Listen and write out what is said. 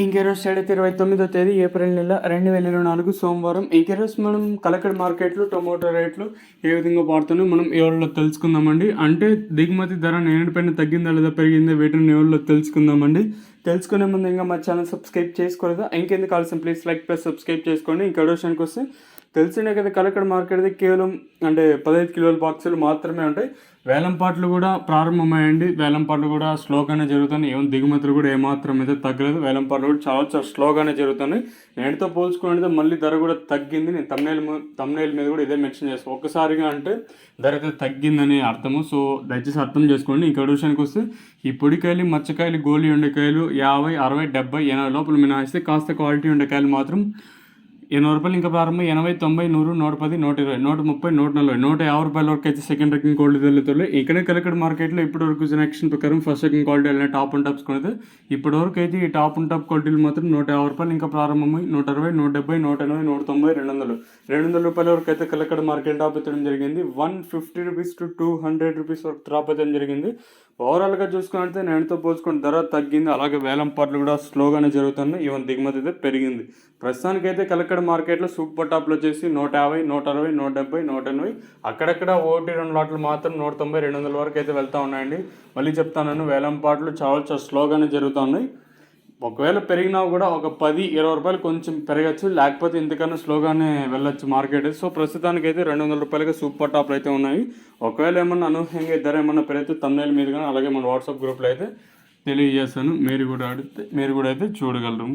ఇంకెరోజు అయితే 29వ తేదీ ఏప్రిల్ నెల 2024 సోమవారం. ఇంకెరోజు మనం కలకడ మార్కెట్లో టొమాటో రేట్లు ఏ విధంగా పడుతున్నాయో మనం ఎవరిలో తెలుసుకుందామండి. అంటే దిగుమతి ధర నేనిపైన తగ్గిందా లేదా పెరిగిందా వీటిని ఎవరిలో తెలుసుకుందామండి. తెలుసుకునే ముందు ఇంకా మా ఛానల్ సబ్స్క్రైబ్ చేసుకోలేదా, ఇంకెందుకు కావాల్సిన ప్లీజ్ లైక్ ప్లస్ సబ్స్క్రైబ్ చేసుకోండి. ఇంకా విషయానికి వస్తే తెలిసినే కదా కలకడ మార్కెట్ది కేవలం అంటే 15 కిలోల బాక్సులు మాత్రమే ఉంటాయి. వేలంపాట్లు కూడా ప్రారంభమయ్యండి. వేలంపాట్లు కూడా స్లోగానే జరుగుతున్నాయి. ఏం దిగుమతులు కూడా ఏమాత్రం అయితే తగ్గలేదు. వేలంపాట్లు కూడా చాలా స్లోగానే జరుగుతున్నాయి. నేటితో పోల్చుకుంటే మళ్ళీ ధర కూడా తగ్గింది. నేను తమ్నైల్ మీద కూడా ఇదే మెన్షన్ చేస్తాను. ఒక్కసారిగా అంటే ధర అయితే తగ్గిందని అర్థము. సో దయచేసి అర్థం చేసుకోండి. ఇంకా విషయానికి వస్తే ఈ పొడికాయలు, మచ్చకాయలు, గోలి ఉండకాయలు 50, 60, 70, 80 లోపల మినహాయిస్తే కాస్త క్వాలిటీ ఉండకాయలు మాత్రం 80 రూపాయలు ఇంకా ప్రారంభం. 80, 90, 100, 110, 120, 130, 140, 150 రూపాయల వరకు అయితే సెకండ్ రకం క్వాలిటీ వెళ్తుంది. ఇక్కడే కలకడ మార్కెట్లో ఇప్పటివరకు సెలక్షన్ ప్రకారం ఫస్ట్ సెకండ్ క్వాలిటీ వెళ్ళిన టాప్ అండ్ టాప్స్ కొనితే ఇప్పటివరకు అయితే ఈ టాప్ అండ్ టాప్ క్వాలిటీలు మాత్రం 150 రూపాయలు ఇంకా ప్రారంభమై 160, 170, 180, 190, 200 రూపాయల వరకు అయితే కలకడ మార్కెట్ టాప్ ఎత్తడం జరిగింది. 150 రూపీస్ టు 200 రూపీస్ వరకు డ్రాప్ అయితే జరిగింది. ఓవరాల్గా చూసుకుంటే నేనుతో పోల్చుకుని ధర తగ్గింది. అలాగే వేలంపాట్లు కూడా స్లోగానే జరుగుతున్నాయి. ఈవెన్ దిగుమతి అయితే పెరిగింది. ప్రస్తుతానికైతే కలకడ మార్కెట్లో సూపర్ టాప్లో వచ్చేసి 150, 160, 170, 180, అక్కడక్కడ 1-2 లాట్లు మాత్రం 190, 200 వరకు అయితే వెళ్తూ ఉన్నాయండి. మళ్ళీ చెప్తాను, వేలంపాట్లు చాలా స్లోగానే జరుగుతూ ఉన్నాయి. ఒకవేళ పెరిగినా కూడా ఒక 10-20 రూపాయలు కొంచెం పెరగచ్చు, లేకపోతే ఇంతకన్నా స్లోగానే వెళ్ళొచ్చు మార్కెట్. సో ప్రస్తుతానికైతే 200 రూపాయలుగా సూపర్ టాప్లు అయితే ఉన్నాయి. ఒకవేళ ఏమన్నా అనూహ్యంగా ధర ఏమన్నా పెరిగితే తమ్నైల్ మీద కానీ అలాగే మన వాట్సాప్ గ్రూప్లో అయితే తెలియజేస్తాను. మీరు కూడా అయితే చూడగలరు.